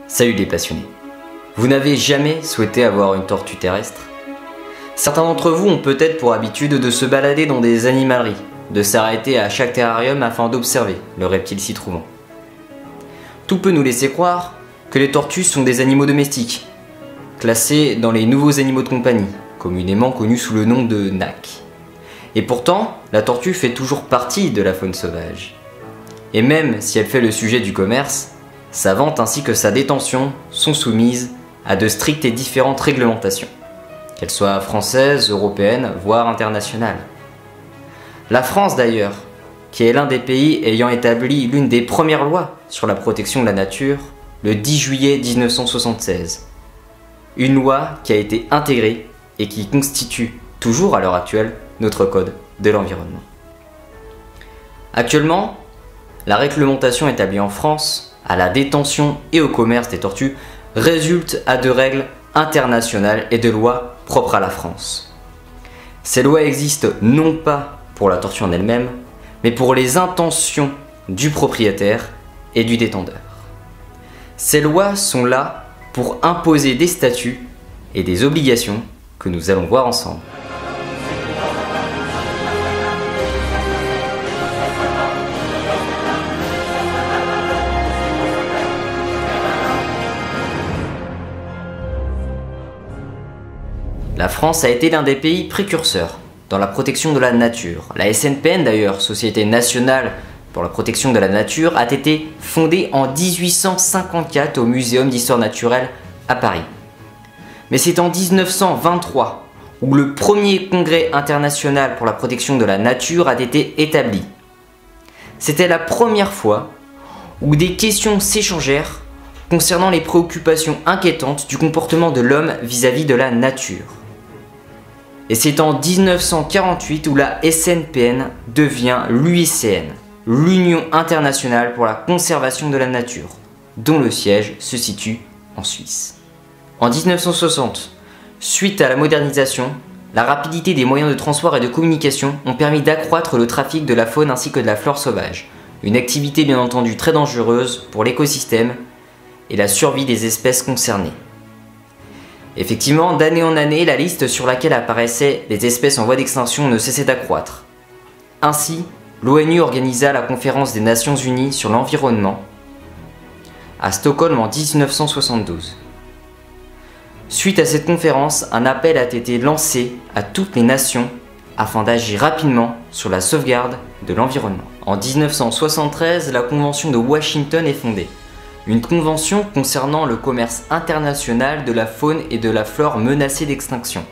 Salut les passionnés. Vous n'avez jamais souhaité avoir une tortue terrestre? Certains d'entre vous ont peut-être pour habitude de se balader dans des animaleries, de s'arrêter à chaque terrarium afin d'observer le reptile s'y trouvant. Tout peut nous laisser croire que les tortues sont des animaux domestiques, classés dans les nouveaux animaux de compagnie, communément connus sous le nom de NAC. Et pourtant, la tortue fait toujours partie de la faune sauvage. Et même si elle fait le sujet du commerce, sa vente ainsi que sa détention sont soumises à de strictes et différentes réglementations, qu'elles soient françaises, européennes, voire internationales. La France d'ailleurs, qui est l'un des pays ayant établi l'une des premières lois sur la protection de la nature, le 10 juillet 1976. Une loi qui a été intégrée et qui constitue, toujours à l'heure actuelle, notre code de l'environnement. Actuellement, la réglementation établie en France à la détention et au commerce des tortues résulte à de règles internationales et de lois propres à la France. Ces lois existent non pas pour la tortue en elle-même, mais pour les intentions du propriétaire et du détenteur. Ces lois sont là pour imposer des statuts et des obligations que nous allons voir ensemble. La France a été l'un des pays précurseurs dans la protection de la nature. La SNPN d'ailleurs, Société Nationale pour la Protection de la Nature, a été fondée en 1854 au Muséum d'Histoire Naturelle à Paris. Mais c'est en 1923 où le premier congrès international pour la protection de la nature a été établi. C'était la première fois où des questions s'échangèrent concernant les préoccupations inquiétantes du comportement de l'homme vis-à-vis de la nature. Et c'est en 1948 où la SNPN devient l'UICN, l'Union internationale pour la conservation de la nature, dont le siège se situe en Suisse. En 1960, suite à la modernisation, la rapidité des moyens de transport et de communication ont permis d'accroître le trafic de la faune ainsi que de la flore sauvage, une activité bien entendu très dangereuse pour l'écosystème et la survie des espèces concernées. Effectivement, d'année en année, la liste sur laquelle apparaissaient les espèces en voie d'extinction ne cessait d'accroître. Ainsi, l'ONU organisa la conférence des Nations Unies sur l'environnement à Stockholm en 1972. Suite à cette conférence, un appel a été lancé à toutes les nations afin d'agir rapidement sur la sauvegarde de l'environnement. En 1973, la Convention de Washington est fondée. Une convention concernant le commerce international de la faune et de la flore menacées d'extinction.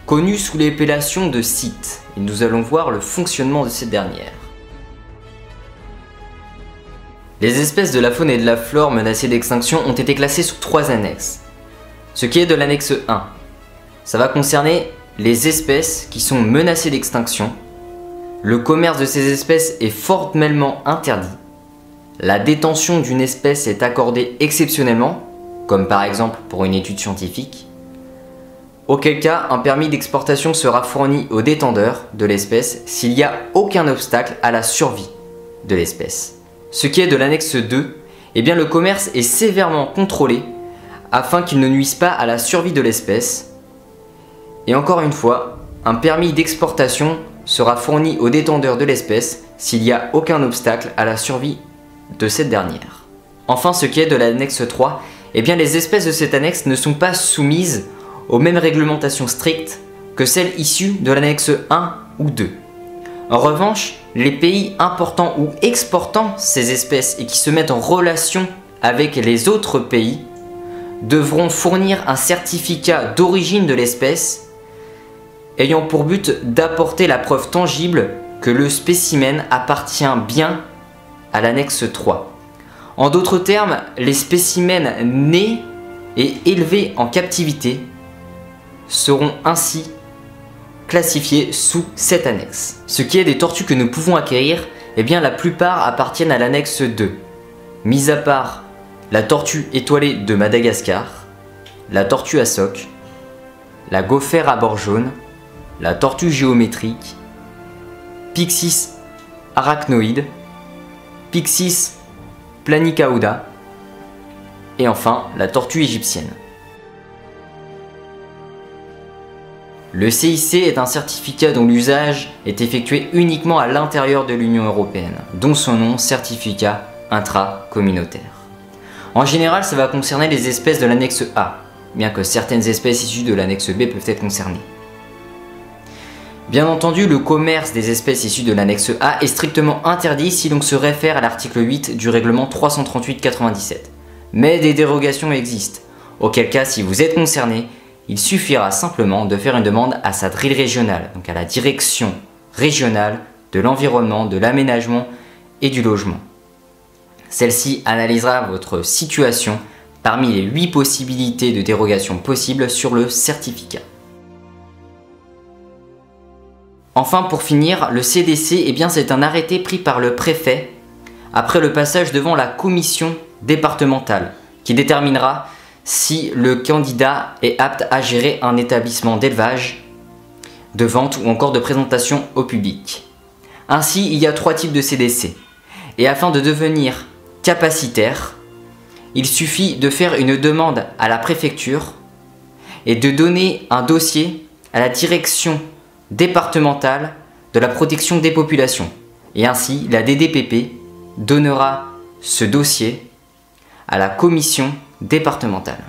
Connue sous l'appellation de CITES, et nous allons voir le fonctionnement de cette dernière. Les espèces de la faune et de la flore menacées d'extinction ont été classées sous 3 annexes. Ce qui est de l'annexe 1, ça va concerner les espèces qui sont menacées d'extinction. Le commerce de ces espèces est formellement interdit. La détention d'une espèce est accordée exceptionnellement, comme par exemple pour une étude scientifique, auquel cas un permis d'exportation sera fourni au détenteur de l'espèce s'il n'y a aucun obstacle à la survie de l'espèce. Ce qui est de l'annexe 2, eh bien le commerce est sévèrement contrôlé afin qu'il ne nuise pas à la survie de l'espèce. Et encore une fois, un permis d'exportation sera fourni au détenteur de l'espèce s'il n'y a aucun obstacle à la survie de cette dernière. Enfin, ce qui est de l'annexe 3, eh bien les espèces de cette annexe ne sont pas soumises aux mêmes réglementations strictes que celles issues de l'annexe 1 ou 2. En revanche, les pays important ou exportant ces espèces et qui se mettent en relation avec les autres pays devront fournir un certificat d'origine de l'espèce ayant pour but d'apporter la preuve tangible que le spécimen appartient bien à l'annexe 3. En d'autres termes, les spécimens nés et élevés en captivité seront ainsi classifiés sous cette annexe. Ce qui est des tortues que nous pouvons acquérir, eh bien la plupart appartiennent à l'annexe 2. Mis à part la tortue étoilée de Madagascar, la tortue à soc, la gophère à bord jaune, la tortue géométrique, Pyxis arachnoide, Pyxis planicauda, Et enfin, la tortue égyptienne. Le CIC est un certificat dont l'usage est effectué uniquement à l'intérieur de l'Union européenne, dont son nom, certificat intracommunautaire. En général, ça va concerner les espèces de l'annexe A, bien que certaines espèces issues de l'annexe B peuvent être concernées. Bien entendu, le commerce des espèces issues de l'annexe A est strictement interdit si l'on se réfère à l'article 8 du règlement 338/97. Mais des dérogations existent, auquel cas si vous êtes concerné, il suffira simplement de faire une demande à sa DRIL régionale, donc à la direction régionale de l'environnement, de l'aménagement et du logement. Celle-ci analysera votre situation parmi les 8 possibilités de dérogation possibles sur le certificat. Enfin, pour finir, le CDC, c'est un arrêté pris par le préfet après le passage devant la commission départementale qui déterminera si le candidat est apte à gérer un établissement d'élevage, de vente ou encore de présentation au public. Ainsi, il y a 3 types de CDC. Et afin de devenir capacitaire, il suffit de faire une demande à la préfecture et de donner un dossier à la direction départementale de la protection des populations. Et ainsi, la DDPP donnera ce dossier à la commission départementale.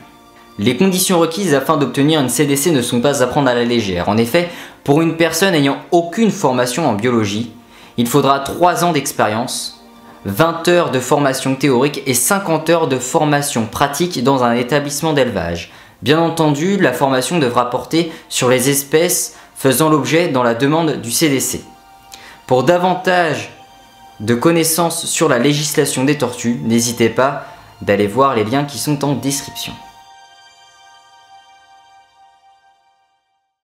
Les conditions requises afin d'obtenir une CDC ne sont pas à prendre à la légère. En effet, pour une personne n'ayant aucune formation en biologie, il faudra 3 ans d'expérience, 20 heures de formation théorique et 50 heures de formation pratique dans un établissement d'élevage. Bien entendu, la formation devra porter sur les espèces faisant l'objet dans la demande du CDC. Pour davantage de connaissances sur la législation des tortues, n'hésitez pas d'aller voir les liens qui sont en description.